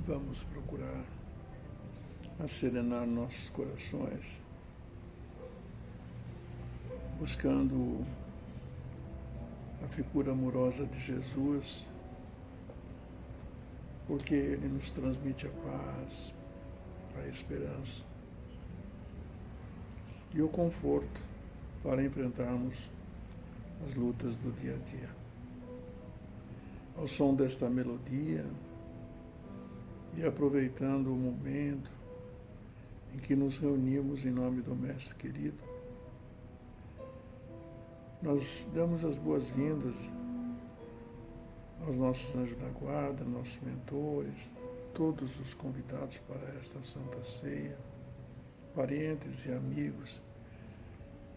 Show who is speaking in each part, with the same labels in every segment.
Speaker 1: vamos procurar acerenar nossos corações, buscando a figura amorosa de Jesus, porque Ele nos transmite a paz, a esperança e o conforto para enfrentarmos as lutas do dia a dia. Ao som desta melodia e aproveitando o momento em que nos reunimos em nome do Mestre querido, nós damos as boas-vindas aos nossos anjos da guarda, nossos mentores, todos os convidados para esta Santa Ceia, parentes e amigos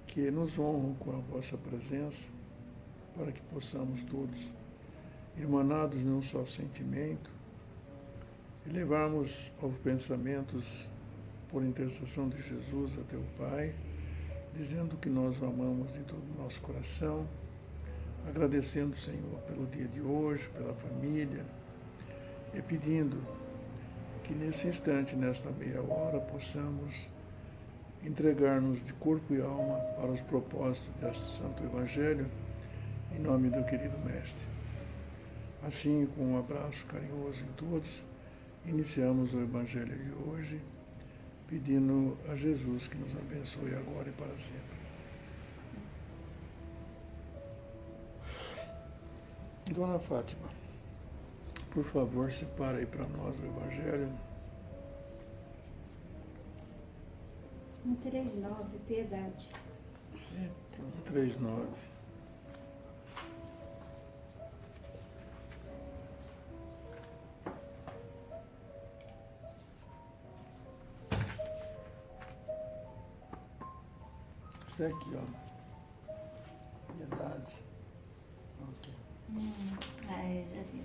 Speaker 1: que nos honram com a vossa presença, para que possamos todos, irmanados num só sentimento, elevarmos aos pensamentos, por intercessão de Jesus, a teu Pai, dizendo que nós o amamos de todo o nosso coração, agradecendo, Senhor, pelo dia de hoje, pela família, e pedindo que nesse instante, nesta meia hora, possamos entregar-nos de corpo e alma para os propósitos deste Santo Evangelho, em nome do querido Mestre. Assim, com um abraço carinhoso em todos, iniciamos o Evangelho de hoje, pedindo a Jesus que nos abençoe agora e para sempre. Dona Fátima, por favor, separa aí para nós o Evangelho.
Speaker 2: 139, piedade.
Speaker 1: Então, 139. Isso aqui, ó. Piedade. Ok.
Speaker 2: Aí, já vi.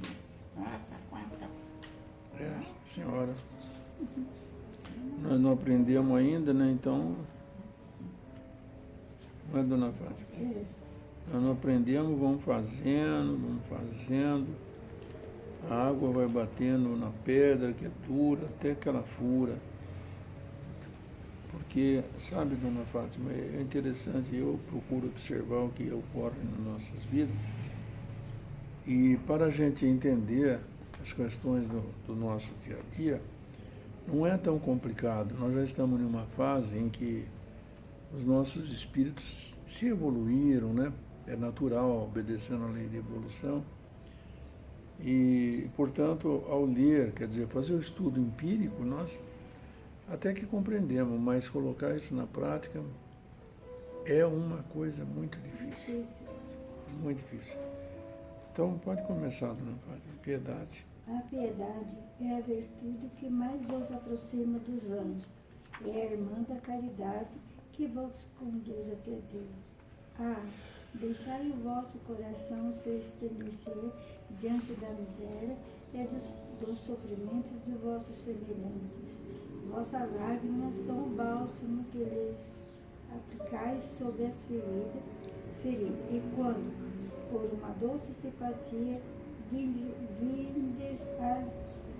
Speaker 2: Nossa, quanta.
Speaker 1: É, senhora. Nós não aprendemos ainda, né? Então. Não é, Dona Fátima?
Speaker 2: Isso.
Speaker 1: Nós não aprendemos, vamos fazendo. A água vai batendo na pedra que é dura, até que ela fura. Porque, sabe, Dona Fátima, é interessante, eu procuro observar o que ocorre nas nossas vidas. E para a gente entender as questões do nosso dia a dia, não é tão complicado. Nós já estamos numa fase em que os nossos espíritos se evoluíram, né? É natural, obedecendo a lei de evolução. E, portanto, ao ler, quer dizer, fazer o estudo empírico, nós até que compreendemos, mas colocar isso na prática é uma coisa muito difícil. Muito difícil. Então, pode começar, Dona Fátima. Piedade.
Speaker 2: A piedade é a virtude que mais vos aproxima dos anjos. É a irmã da caridade que vos conduz até Deus. Deixai o vosso coração se estremecer diante da miséria e dos sofrimentos de vossos semelhantes. Vossas lágrimas são o bálsamo que lhes aplicais sobre as feridas. E quando, por uma doce simpatia, vindes a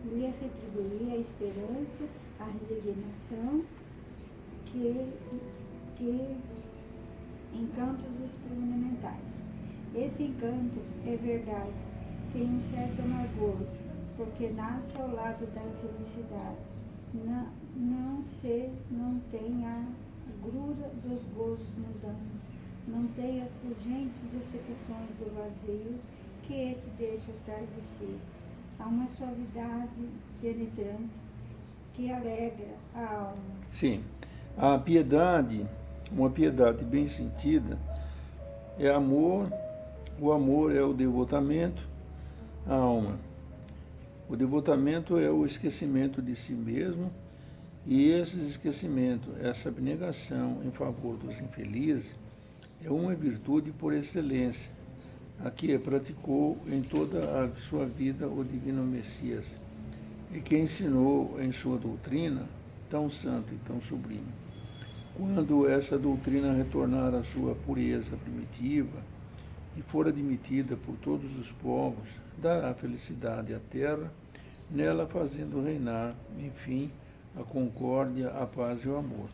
Speaker 2: lhe retribuir a esperança, a resignação, que encantos experimentais. Esse encanto é verdade, tem um certo amargor, porque nasce ao lado da felicidade. Não tem a grura dos gozos mundanos, não tem as pungentes decepções do vazio que esse deixa atrás de si. Há uma suavidade penetrante que alegra a alma.
Speaker 1: Sim, a piedade, uma piedade bem sentida, é amor, o amor é o devotamento à alma. O devotamento é o esquecimento de si mesmo, e esse esquecimento, essa abnegação em favor dos infelizes, é uma virtude por excelência, a que praticou em toda a sua vida o Divino Messias, e que ensinou em sua doutrina tão santa e tão sublime. Quando essa doutrina retornar à sua pureza primitiva e for admitida por todos os povos, dará felicidade à terra nela fazendo reinar, enfim, a concórdia, a paz e o amor.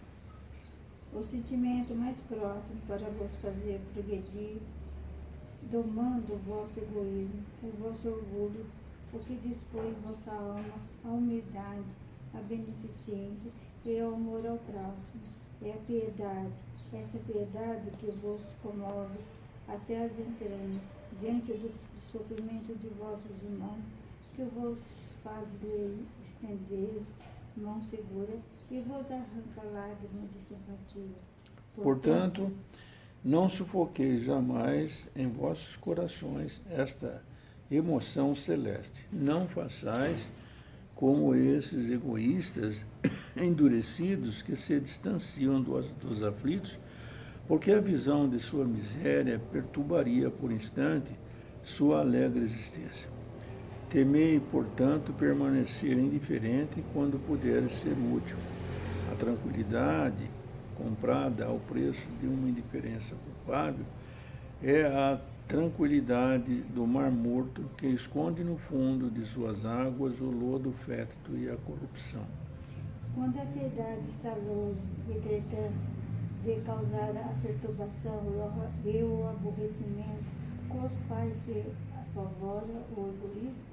Speaker 2: O sentimento mais próximo para vos fazer progredir, domando o vosso egoísmo, o vosso orgulho, o que dispõe em vossa alma a humildade, a beneficência e o amor ao próximo. É a piedade, essa piedade que vos comove até as entranhas, diante do sofrimento de vossos irmãos, que vos faz estender mão segura e vos arranca lágrimas de simpatia.
Speaker 1: Portanto, não sufoqueis jamais em vossos corações esta emoção celeste. Não façais como esses egoístas endurecidos que se distanciam dos aflitos, porque a visão de sua miséria perturbaria por instante sua alegre existência. Temei, portanto, permanecer indiferente quando puder ser útil. A tranquilidade, comprada ao preço de uma indiferença culpável, é a tranquilidade do mar morto que esconde no fundo de suas águas o lodo fétido e a corrupção.
Speaker 2: Quando a piedade está longe, entretanto, de causar a perturbação e o aborrecimento com os quais se apavora o egoísta,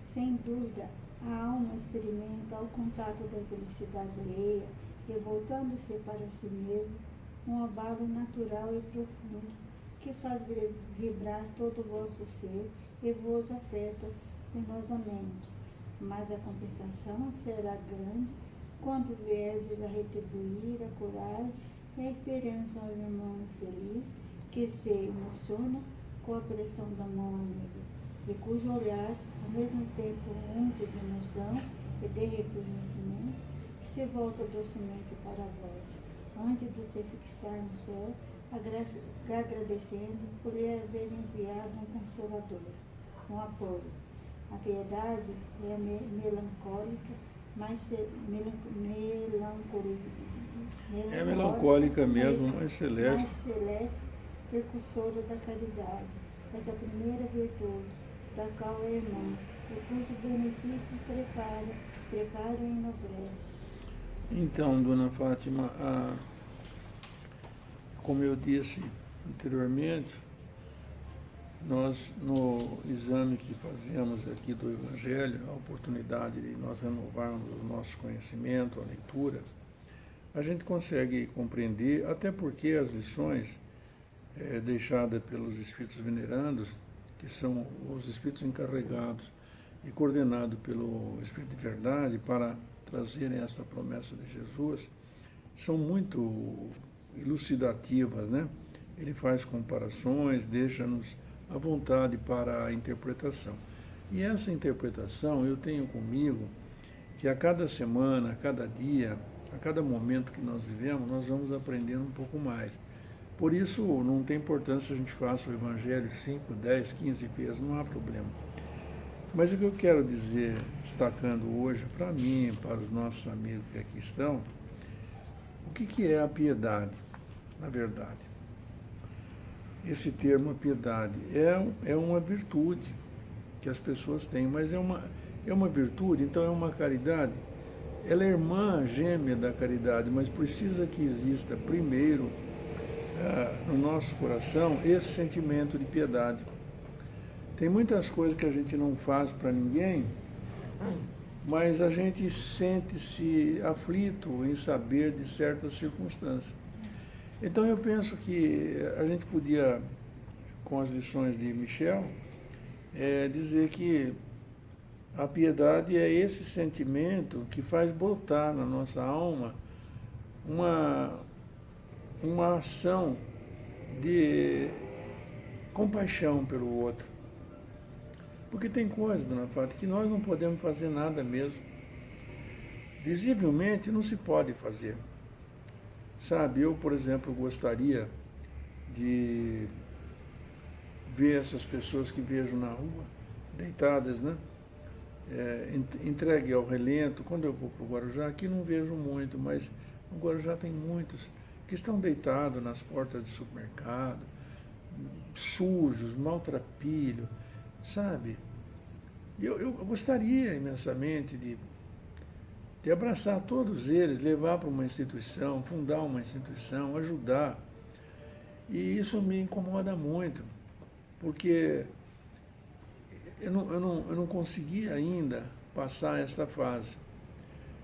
Speaker 2: sem dúvida, a alma experimenta ao contato da felicidade alheia e voltando-se para si mesmo, um abalo natural e profundo que faz vibrar todo o vosso ser e vos afeta penosamente. Mas a compensação será grande quando vierdes a retribuir a coragem e a esperança ao irmão infeliz que se emociona com a pressão da mão amiga e cujo olhar, ao mesmo tempo úmido de emoção e de reconhecimento, se volta docemente para vós, antes de se fixar no céu, agradecendo por lhe haver enviado um consolador, um apoio. A piedade é melancólica, mas
Speaker 1: É melancólica mesmo, mas celeste.
Speaker 2: Mais celeste, precursora da caridade, essa primeira virtude, da qual é irmã, e cujo benefício prepara e enobrece.
Speaker 1: Então, dona Fátima, como eu disse anteriormente, nós, no exame que fazemos aqui do Evangelho, a oportunidade de nós renovarmos o nosso conhecimento, a leitura, a gente consegue compreender, até porque as lições deixadas pelos Espíritos Venerandos, que são os Espíritos encarregados e coordenados pelo Espírito de Verdade para trazerem essa promessa de Jesus, são muito elucidativas, né? Ele faz comparações, deixa-nos à vontade para a interpretação. E essa interpretação eu tenho comigo que a cada semana, a cada dia, a cada momento que nós vivemos, nós vamos aprendendo um pouco mais. Por isso, não tem importância se a gente faça o Evangelho 5, 10, 15 vezes, não há problema. Mas o que eu quero dizer, destacando hoje, para mim, para os nossos amigos que aqui estão, o que é a piedade, na verdade? Esse termo, a piedade, é uma virtude que as pessoas têm, mas é uma virtude, então é uma caridade. Ela é irmã gêmea da caridade, mas precisa que exista primeiro no nosso coração esse sentimento de piedade. Tem muitas coisas que a gente não faz para ninguém, mas a gente sente-se aflito em saber de certas circunstâncias. Então eu penso que a gente podia, com as lições de Michel, dizer que a piedade é esse sentimento que faz brotar na nossa alma uma ação de compaixão pelo outro. Porque tem coisas, dona Fátima, que nós não podemos fazer nada mesmo. Visivelmente não se pode fazer. Sabe, eu, por exemplo, gostaria de ver essas pessoas que vejo na rua, deitadas, né? Entregue ao relento. Quando eu vou para o Guarujá, aqui não vejo muito, mas no Guarujá tem muitos que estão deitados nas portas de supermercado, sujos, maltrapilhos, sabe? Eu gostaria imensamente de abraçar todos eles, levar para uma instituição, fundar uma instituição, ajudar. E isso me incomoda muito, porque eu não consegui ainda passar essa fase.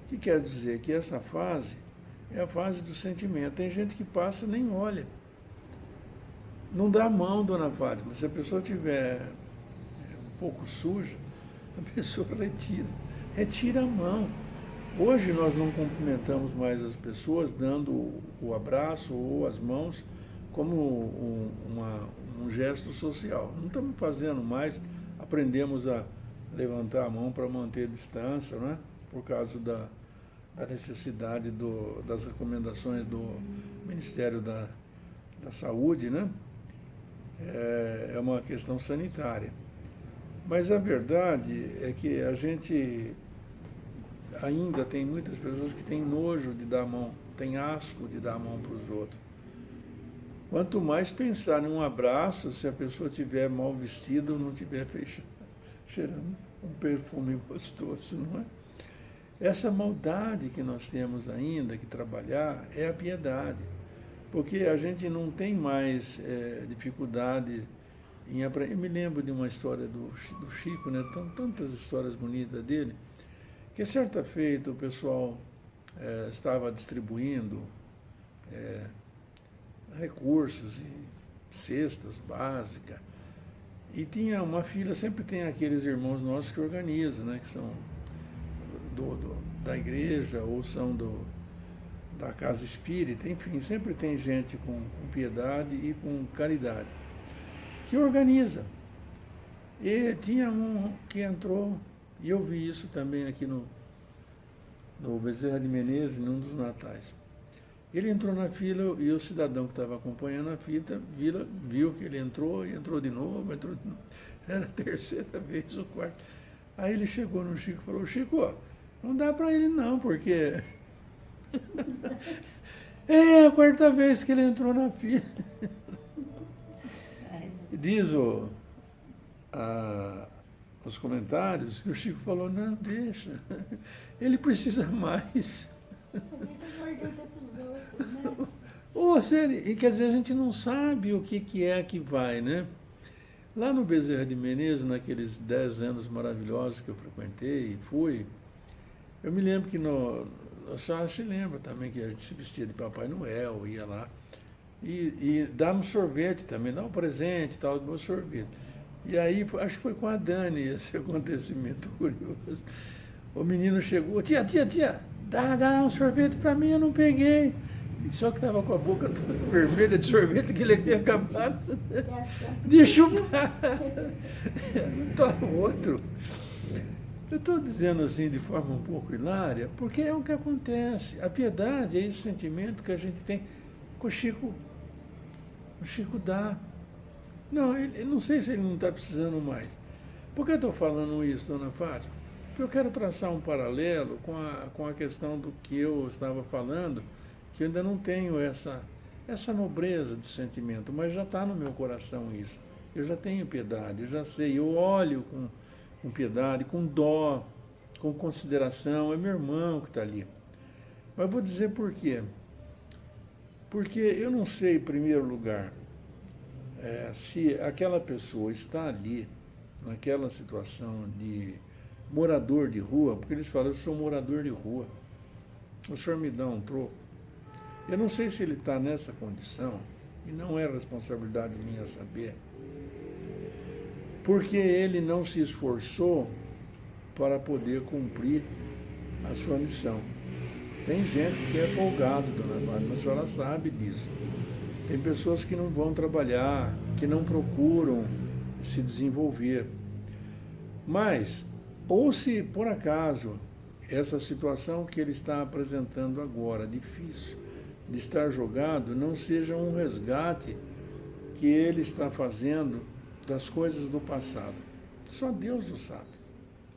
Speaker 1: O que quer dizer? Que essa fase é a fase do sentimento. Tem gente que passa e nem olha. Não dá a mão, dona Fátima. Se a pessoa tiver um pouco suja, a pessoa retira a mão. Hoje nós não cumprimentamos mais as pessoas dando o abraço ou as mãos como um gesto social. Não estamos fazendo mais, aprendemos a levantar a mão para manter distância, não é? Por causa da necessidade das recomendações do Ministério da Saúde, né? É uma questão sanitária. Mas a verdade é que a gente ainda tem muitas pessoas que têm nojo de dar a mão, têm asco de dar a mão para os outros. Quanto mais pensar em um abraço, se a pessoa estiver mal vestida ou não estiver cheirando um perfume gostoso, não é? Essa maldade que nós temos ainda que trabalhar é a piedade, porque a gente não tem mais dificuldade em aprender. Eu me lembro de uma história do Chico, né? Tantas histórias bonitas dele, que certa feita o pessoal estava distribuindo recursos e cestas básicas, e tinha uma fila, sempre tem aqueles irmãos nossos que organizam, né? Que são da igreja ou são da casa espírita, enfim, sempre tem gente com piedade e com caridade que organiza. E tinha um que entrou, e eu vi isso também aqui no Bezerra de Menezes, num dos natais. Ele entrou na fila e o cidadão que estava acompanhando a fila viu que ele entrou e entrou de novo. Era a terceira vez ou quarta. Aí ele chegou no Chico e falou: Chico, não dá para ele não, porque é a quarta vez que ele entrou na fila. Diz os comentários que o Chico falou: não, deixa, ele precisa mais. Ou seja, e quer dizer, a gente não sabe o que é que vai, né? Lá no Bezerra de Menezes, naqueles 10 anos maravilhosos que eu frequentei e fui, eu me lembro que a senhora se lembra também que a gente se vestia de Papai Noel, ia lá, e dava um sorvete também, dava um presente e tal, um sorvete. E aí, acho que foi com a Dani esse acontecimento curioso. O menino chegou: tia, dá um sorvete para mim, eu não peguei. Só que estava com a boca toda vermelha de sorvete, que ele tinha acabado de chupar. Toma outro. Eu estou dizendo assim de forma um pouco hilária, porque é o que acontece. A piedade é esse sentimento que a gente tem. O Chico dá. Não, não sei se ele não está precisando mais. Por que eu estou falando isso, dona Fátima? Porque eu quero traçar um paralelo com a questão do que eu estava falando, que eu ainda não tenho essa nobreza de sentimento, mas já está no meu coração isso. Eu já tenho piedade, eu já sei, eu olho com piedade, com dó, com consideração. É meu irmão que está ali. Mas vou dizer por quê. Porque eu não sei, em primeiro lugar, se aquela pessoa está ali, naquela situação de morador de rua, porque eles falam: eu sou morador de rua, o senhor me dá um troco. Eu não sei se ele está nessa condição, e não é responsabilidade minha saber, porque ele não se esforçou para poder cumprir a sua missão. Tem gente que é folgado, dona Vânia, a senhora sabe disso. Tem pessoas que não vão trabalhar, que não procuram se desenvolver. Mas, ou se por acaso essa situação que ele está apresentando agora, difícil de estar jogado, não seja um resgate que ele está fazendo das coisas do passado. Só Deus o sabe,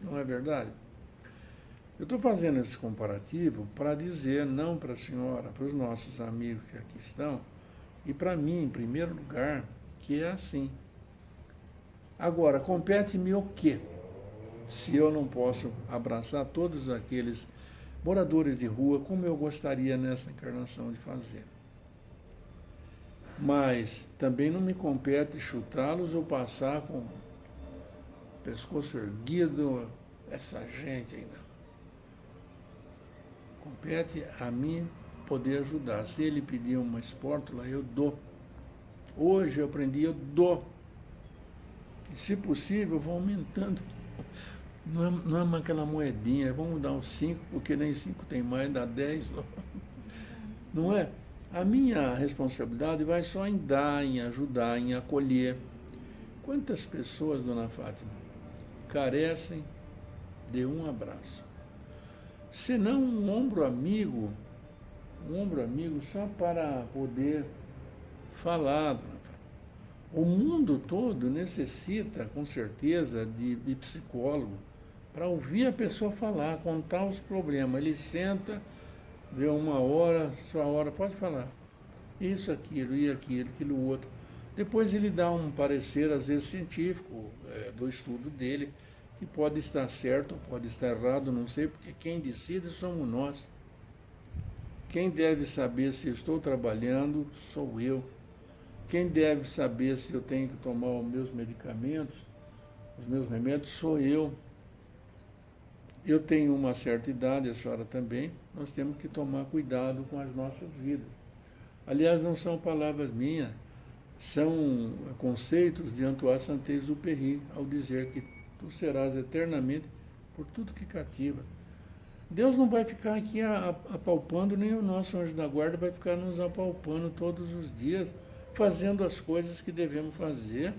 Speaker 1: não é verdade? Eu estou fazendo esse comparativo para dizer, não para a senhora, para os nossos amigos que aqui estão, e para mim, em primeiro lugar, que é assim. Agora, compete-me o quê? se eu não posso abraçar todos aqueles moradores de rua como eu gostaria nessa encarnação de fazer. Mas também não me compete chutá-los ou passar com o pescoço erguido, essa gente aí não. Compete a mim poder ajudar. Se ele pedir uma espórtula, eu dou. Hoje eu aprendi, eu dou. E, se possível, eu vou aumentando. Não é aquela moedinha, vamos dar uns 5, porque nem 5 tem mais, dá 10. Não é? A minha responsabilidade vai só em dar, em ajudar, em acolher. Quantas pessoas, dona Fátima, carecem de um abraço? Senão um ombro amigo só para poder falar, dona Fátima. O mundo todo necessita, com certeza, de psicólogo para ouvir a pessoa falar, contar os problemas. Ele senta, vê uma hora, sua hora, pode falar. Isso, aquilo, e aquilo outro. Depois ele dá um parecer, às vezes científico, do estudo dele, que pode estar certo, pode estar errado, não sei, porque quem decide somos nós. Quem deve saber se estou trabalhando sou eu. Quem deve saber se eu tenho que tomar os meus medicamentos, os meus remédios, sou eu. Eu tenho uma certa idade, a senhora também, nós temos que tomar cuidado com as nossas vidas. Aliás, não são palavras minhas, são conceitos de Antoine Saint-Exupéry, ao dizer que tu serás eternamente por tudo que cativa. Deus não vai ficar aqui apalpando, nem o nosso anjo da guarda vai ficar nos apalpando todos os dias, fazendo as coisas que devemos fazer.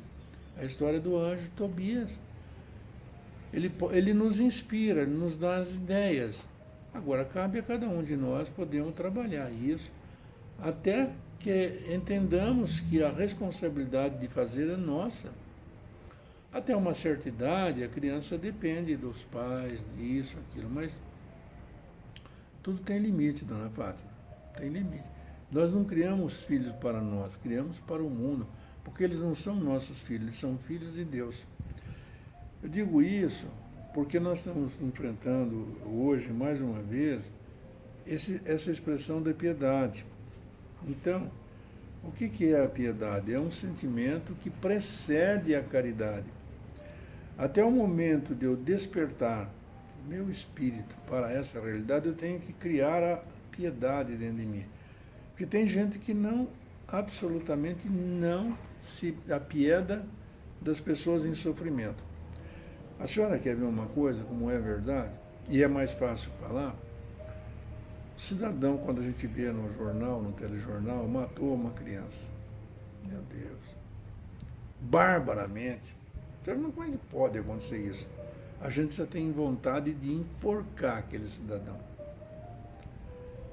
Speaker 1: A história do anjo Tobias. Ele nos inspira, ele nos dá as ideias. Agora, cabe a cada um de nós podermos trabalhar isso, até que entendamos que a responsabilidade de fazer é nossa. Até uma certa idade, a criança depende dos pais, disso, aquilo, mas tudo tem limite, dona Fátima, tem limite. Nós não criamos filhos para nós, criamos para o mundo, porque eles não são nossos filhos, eles são filhos de Deus. Eu digo isso porque nós estamos enfrentando hoje, mais uma vez, essa expressão da piedade. Então, o que é a piedade? É um sentimento que precede a caridade. Até o momento de eu despertar meu espírito para essa realidade, eu tenho que criar a piedade dentro de mim. Porque tem gente que absolutamente não se apieda das pessoas em sofrimento. A senhora quer ver uma coisa, como é verdade, e é mais fácil falar? O cidadão, quando a gente vê no jornal, no telejornal, matou uma criança. Meu Deus. Barbaramente. Como é que pode acontecer isso? A gente já tem vontade de enforcar aquele cidadão.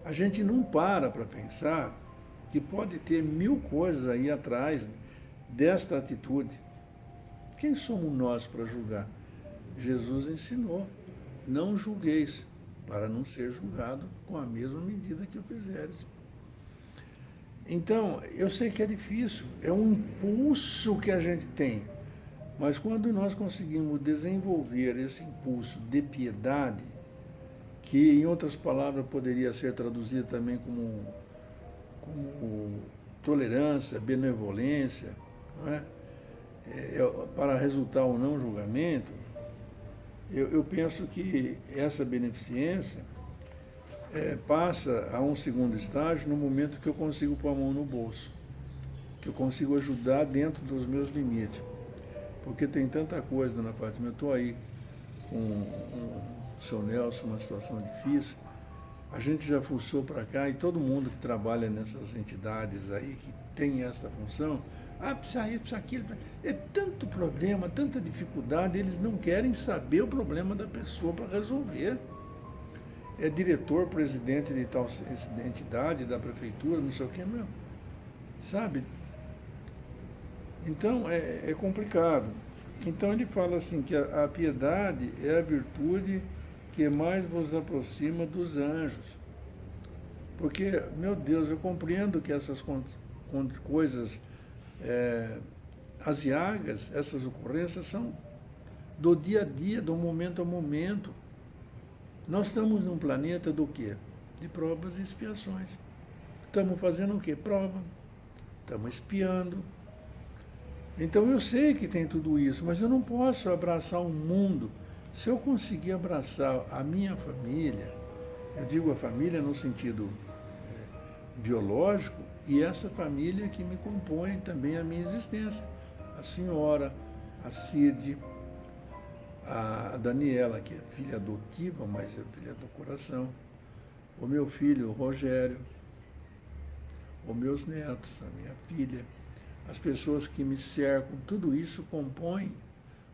Speaker 1: A gente não para pensar que pode ter 1000 coisas aí atrás desta atitude. Quem somos nós para julgar? Jesus ensinou, não julgueis, para não ser julgado com a mesma medida que o fizeres. Então, eu sei que é difícil, é um impulso que a gente tem, mas quando nós conseguimos desenvolver esse impulso de piedade, que em outras palavras poderia ser traduzido também como tolerância, benevolência, não é? Para resultar o não julgamento, eu penso que essa beneficência passa a um segundo estágio no momento que eu consigo pôr a mão no bolso, que eu consigo ajudar dentro dos meus limites. Porque tem tanta coisa, dona Fátima, eu estou aí com o seu Nelson, uma situação difícil, a gente já fuçou para cá e todo mundo que trabalha nessas entidades aí, que tem essa função, precisa isso, precisa aquilo, é tanto problema, tanta dificuldade, eles não querem saber o problema da pessoa para resolver. É diretor, presidente de tal entidade, da prefeitura, não sei o que, meu, sabe? Então, é complicado. Então, ele fala assim, que a piedade é a virtude que mais vos aproxima dos anjos. Porque, meu Deus, eu compreendo que essas coisas aziagas, essas ocorrências são do dia a dia, do momento a momento. Nós estamos num planeta do quê? De provas e expiações. Estamos fazendo o quê? Prova. Estamos espiando. Então eu sei que tem tudo isso, mas eu não posso abraçar o mundo. Se eu conseguir abraçar a minha família, eu digo a família no sentido biológico, e essa família que me compõe também a minha existência. A senhora, a Cid, a Daniela, que é filha adotiva, mas é filha do coração, o meu filho, o Rogério, os meus netos, a minha filha, as pessoas que me cercam, tudo isso compõe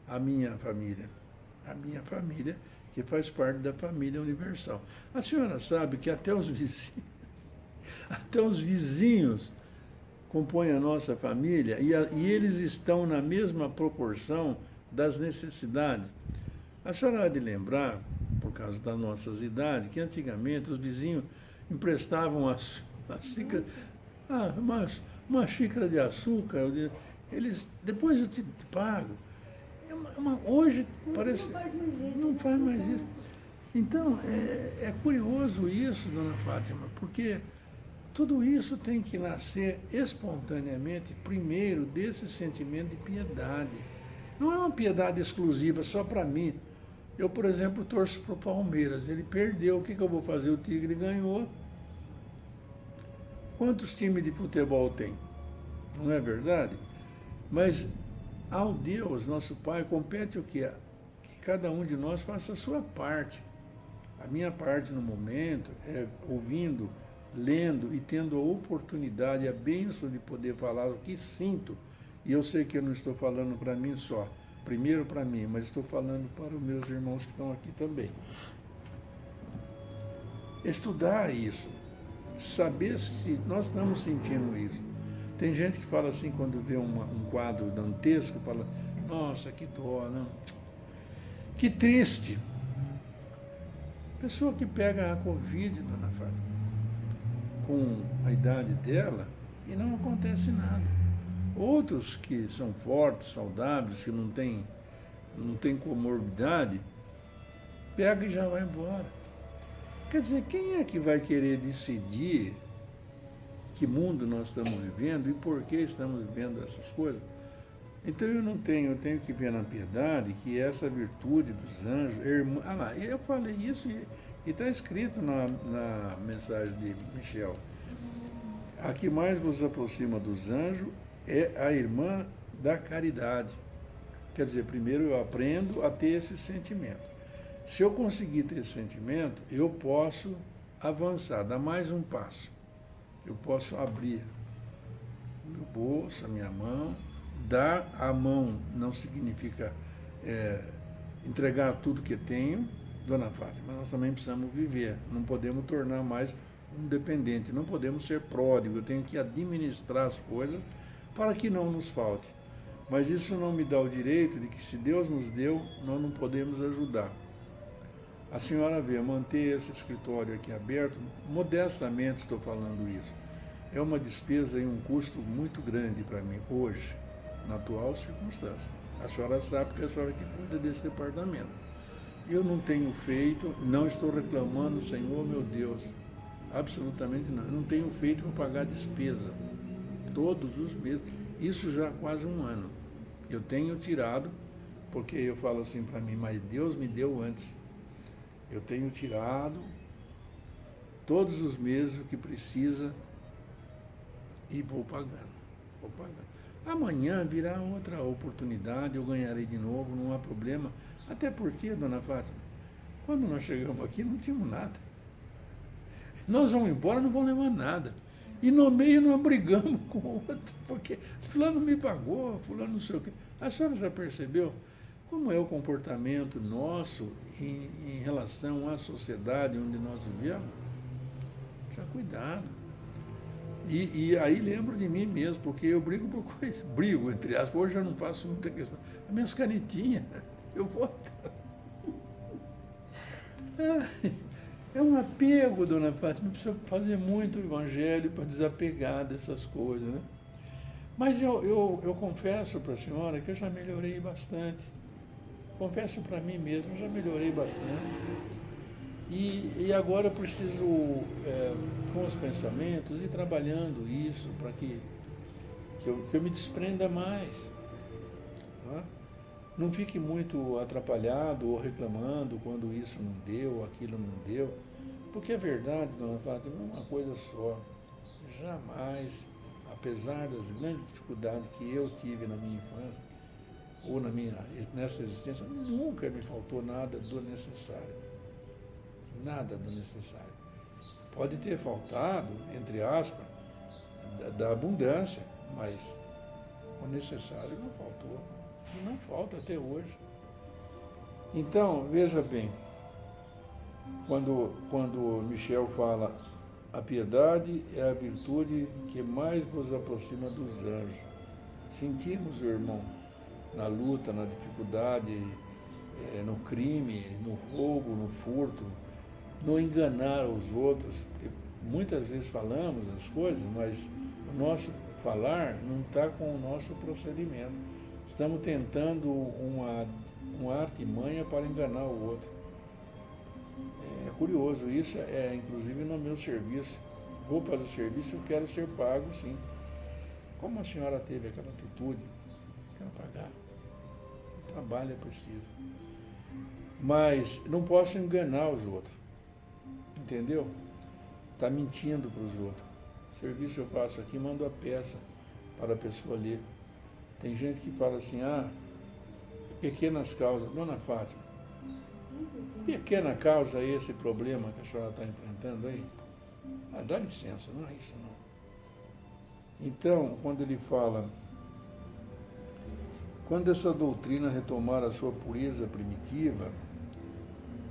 Speaker 1: a minha família. A minha família, que faz parte da família universal. A senhora sabe que até os vizinhos compõem a nossa família e eles estão na mesma proporção das necessidades. A senhora há de lembrar, por causa das nossas idades, que antigamente os vizinhos emprestavam a xícara, uma xícara de açúcar, eles, depois eu te pago. Hoje parece. Não faz mais isso. Então, é curioso isso, dona Fátima, porque tudo isso tem que nascer espontaneamente, primeiro, desse sentimento de piedade. Não é uma piedade exclusiva só para mim. Eu, por exemplo, torço para o Palmeiras. Ele perdeu, o que eu vou fazer? O Tigre ganhou. Quantos times de futebol tem? Não é verdade? Mas ao Deus, nosso Pai, compete o quê? Que cada um de nós faça a sua parte. A minha parte no momento é ouvindo, lendo e tendo a oportunidade, a bênção de poder falar o que sinto. E eu sei que eu não estou falando para mim só, primeiro para mim, mas estou falando para os meus irmãos que estão aqui também. Estudar isso, saber se nós estamos sentindo isso. Tem gente que fala assim, quando vê um quadro dantesco, fala, nossa, que dó, não? Que triste. Pessoa que pega a Covid, dona Fátima, com a idade dela, e não acontece nada. Outros que são fortes, saudáveis, que não tem comorbidade, pega e já vai embora. Quer dizer, quem é que vai querer decidir que mundo nós estamos vivendo e por que estamos vivendo essas coisas? Então eu tenho que ver na piedade que essa virtude dos anjos, eu falei isso e está escrito na mensagem de Michel. A que mais vos aproxima dos anjos é a irmã da caridade. Quer dizer, primeiro eu aprendo a ter esse sentimento. Se eu conseguir ter esse sentimento, eu posso avançar, dar mais um passo. Eu posso abrir meu bolso, a minha mão. Dar a mão não significa entregar tudo que tenho, dona Fátima, nós também precisamos viver. Não podemos tornar mais um dependente, não podemos ser pródigo. Eu tenho que administrar as coisas para que não nos falte. Mas isso não me dá o direito de que, se Deus nos deu, nós não podemos ajudar. A senhora vê, manter esse escritório aqui aberto, modestamente estou falando isso, é uma despesa e um custo muito grande para mim hoje, na atual circunstância. A senhora sabe que é a senhora que cuida desse departamento. Eu não tenho feito, não estou reclamando, Senhor meu Deus, absolutamente não. Eu não tenho feito para pagar despesa, todos os meses, isso já há quase um ano. Eu tenho tirado, porque eu falo assim para mim, mas Deus me deu antes. Eu tenho tirado todos os meses o que precisa e vou pagando. Amanhã virá outra oportunidade, eu ganharei de novo, não há problema. Até porque, dona Fátima, quando nós chegamos aqui não tínhamos nada. Nós vamos embora, não vamos levar nada. E no meio nós brigamos com o outro, porque fulano me pagou, fulano não sei o quê. A senhora já percebeu como é o comportamento nosso em relação à sociedade onde nós vivemos? Já cuidado. E aí lembro de mim mesmo, porque eu brigo por coisa. Brigo, entre aspas. Hoje eu não faço muita questão. As minhas canetinhas, eu vou. É um apego, dona Fátima. Precisa fazer muito evangelho para desapegar dessas coisas, né? Mas eu confesso para a senhora que eu já melhorei bastante. confesso para mim mesmo, eu já melhorei bastante. E agora eu preciso, com os pensamentos, ir trabalhando isso para que eu me desprenda mais. Tá? Não fique muito atrapalhado ou reclamando quando isso não deu, aquilo não deu. Porque a verdade, dona Fátima, é uma coisa só. Jamais, apesar das grandes dificuldades que eu tive na minha infância, ou nessa existência, nunca me faltou nada do necessário. Nada do necessário. Pode ter faltado, entre aspas, da abundância, mas o necessário não faltou. E não falta até hoje. Então, veja bem, quando Michel fala, a piedade é a virtude que mais nos aproxima dos anjos. Sentimos o irmão na luta, na dificuldade, no crime, no roubo, no furto, no enganar os outros. Porque muitas vezes falamos as coisas, mas o nosso falar não está com o nosso procedimento. Estamos tentando uma artimanha para enganar o outro. É curioso, isso inclusive no meu serviço. Vou fazer o serviço, eu quero ser pago, sim. Como a senhora teve aquela atitude? Quero pagar. O trabalho é preciso. Mas não posso enganar os outros. Entendeu? Está mentindo para os outros. O serviço eu faço aqui, mando a peça para a pessoa ler. Tem gente que fala assim, pequenas causas. Dona Fátima, pequena causa é esse problema que a senhora está enfrentando aí? Dá licença, não é isso não. Então, quando ele fala, quando essa doutrina retomar a sua pureza primitiva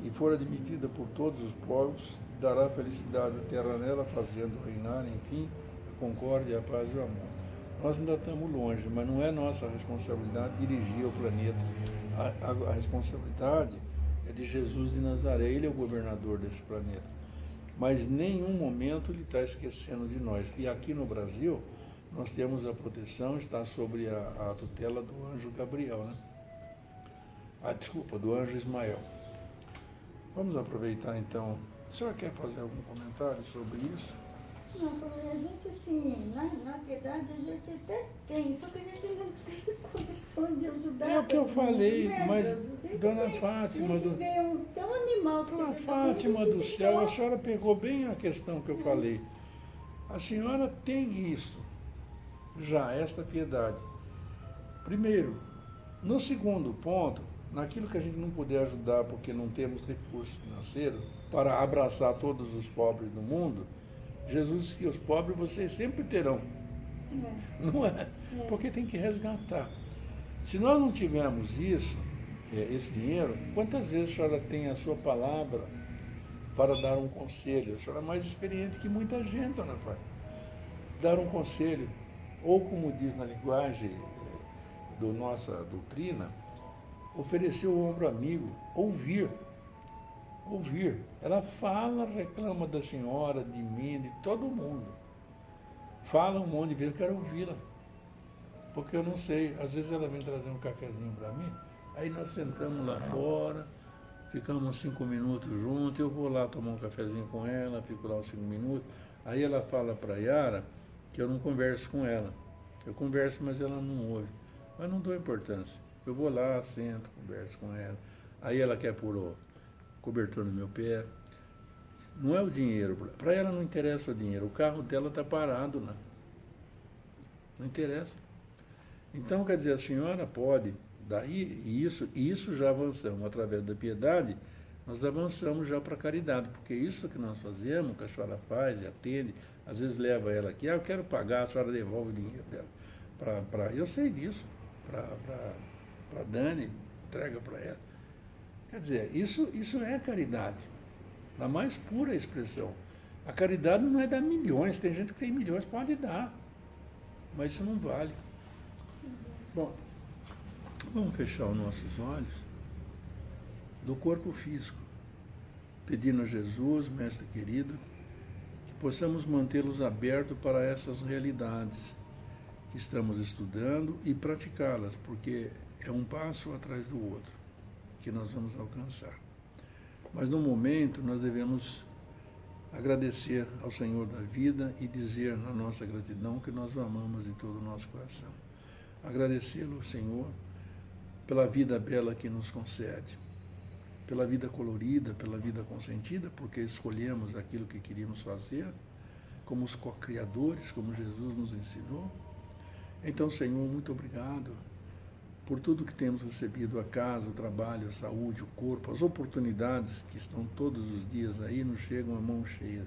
Speaker 1: e for admitida por todos os povos, dará felicidade à terra nela, fazendo reinar, enfim, a concórdia, a paz e o amor. Nós ainda estamos longe, mas não é nossa responsabilidade dirigir o planeta. A responsabilidade é de Jesus de Nazaré, ele é o governador desse planeta. Mas em nenhum momento ele está esquecendo de nós. E aqui no Brasil, nós temos a proteção, está sobre a tutela do anjo Gabriel, né? Do anjo Ismael. Vamos aproveitar então. A senhora quer fazer algum comentário sobre isso?
Speaker 2: Não, porque a gente, assim, na verdade, a gente até tem, só que a gente não tem condições de ajudar.
Speaker 1: É o que eu falei,
Speaker 2: né?
Speaker 1: mas, Dona Fátima,
Speaker 2: a gente vê tão animal que
Speaker 1: Dona
Speaker 2: você
Speaker 1: Fátima do céu, a senhora pegou bem a questão que eu falei. A senhora tem isso, já, esta piedade. Primeiro, no segundo ponto, naquilo que a gente não puder ajudar porque não temos recurso financeiro para abraçar todos os pobres do mundo, Jesus disse que os pobres vocês sempre terão. Não é? Porque tem que resgatar. Se nós não tivermos isso, esse dinheiro, quantas vezes a senhora tem a sua palavra para dar um conselho? A senhora é mais experiente que muita gente, dona Fátima. Dar um conselho, ou como diz na linguagem da nossa doutrina, oferecer o ombro amigo, ouvir. Ouvir. Ela fala, reclama da senhora, de mim, de todo mundo. Fala um monte de vezes, eu quero ouvi-la. Porque eu não sei, às vezes ela vem trazer um cafezinho para mim, aí nós sentamos lá fora, ficamos uns 5 minutos juntos, eu vou lá tomar um cafezinho com ela, fico lá uns 5 minutos, aí ela fala para a Yara que eu não converso com ela. Eu converso, mas ela não ouve. Mas não dou importância. Eu vou lá, sento, converso com ela. Aí ela quer pôr o cobertor no meu pé. Não é o dinheiro. Para ela não interessa o dinheiro. O carro dela está parado lá. Não interessa. Então, quer dizer, a senhora pode, daí, e isso já avançamos. Através da piedade, nós avançamos já para a caridade. Porque isso que nós fazemos, que a senhora faz e atende, às vezes leva ela aqui, eu quero pagar, a senhora devolve o dinheiro dela. Eu sei disso. Para Dani, entrega para ela. Quer dizer, isso é caridade, na mais pura expressão. A caridade não é dar milhões, tem gente que tem milhões, pode dar, mas isso não vale. Bom, vamos fechar os nossos olhos do corpo físico, pedindo a Jesus, Mestre querido, que possamos mantê-los abertos para essas realidades que estamos estudando e praticá-las, porque é um passo atrás do outro. que nós vamos alcançar. Mas no momento nós devemos agradecer ao Senhor da vida e dizer na nossa gratidão que nós o amamos de todo o nosso coração. Agradecê-lo, Senhor, pela vida bela que nos concede, pela vida colorida, pela vida consentida, porque escolhemos aquilo que queríamos fazer, como os co-criadores, como Jesus nos ensinou. Então, Senhor, muito obrigado por tudo que temos recebido, a casa, o trabalho, a saúde, o corpo, as oportunidades que estão todos os dias aí, nos chegam a mão cheia.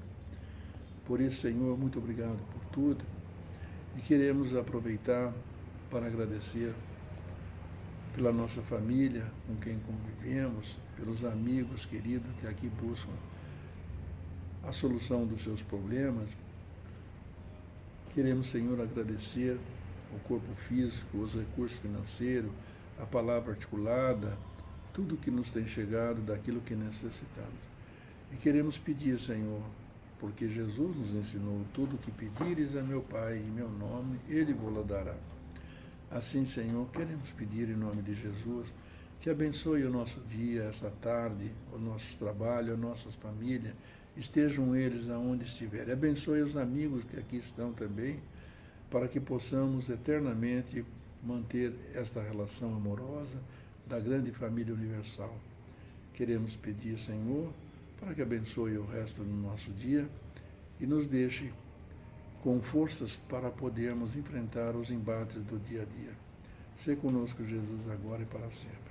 Speaker 1: Por isso, Senhor, muito obrigado por tudo e queremos aproveitar para agradecer pela nossa família, com quem convivemos, pelos amigos queridos que aqui buscam a solução dos seus problemas. Queremos, Senhor, agradecer o corpo físico, os recursos financeiros, a palavra articulada, tudo que nos tem chegado daquilo que necessitamos. E queremos pedir, Senhor, porque Jesus nos ensinou, tudo que pedires a meu Pai em meu nome, Ele vos dará. Assim, Senhor, queremos pedir em nome de Jesus que abençoe o nosso dia, esta tarde, o nosso trabalho, as nossas famílias, estejam eles aonde estiverem. Abençoe os amigos que aqui estão também, para que possamos eternamente manter esta relação amorosa da grande família universal. Queremos pedir, Senhor, para que abençoe o resto do nosso dia e nos deixe com forças para podermos enfrentar os embates do dia a dia. Sê conosco, Jesus, agora e para sempre.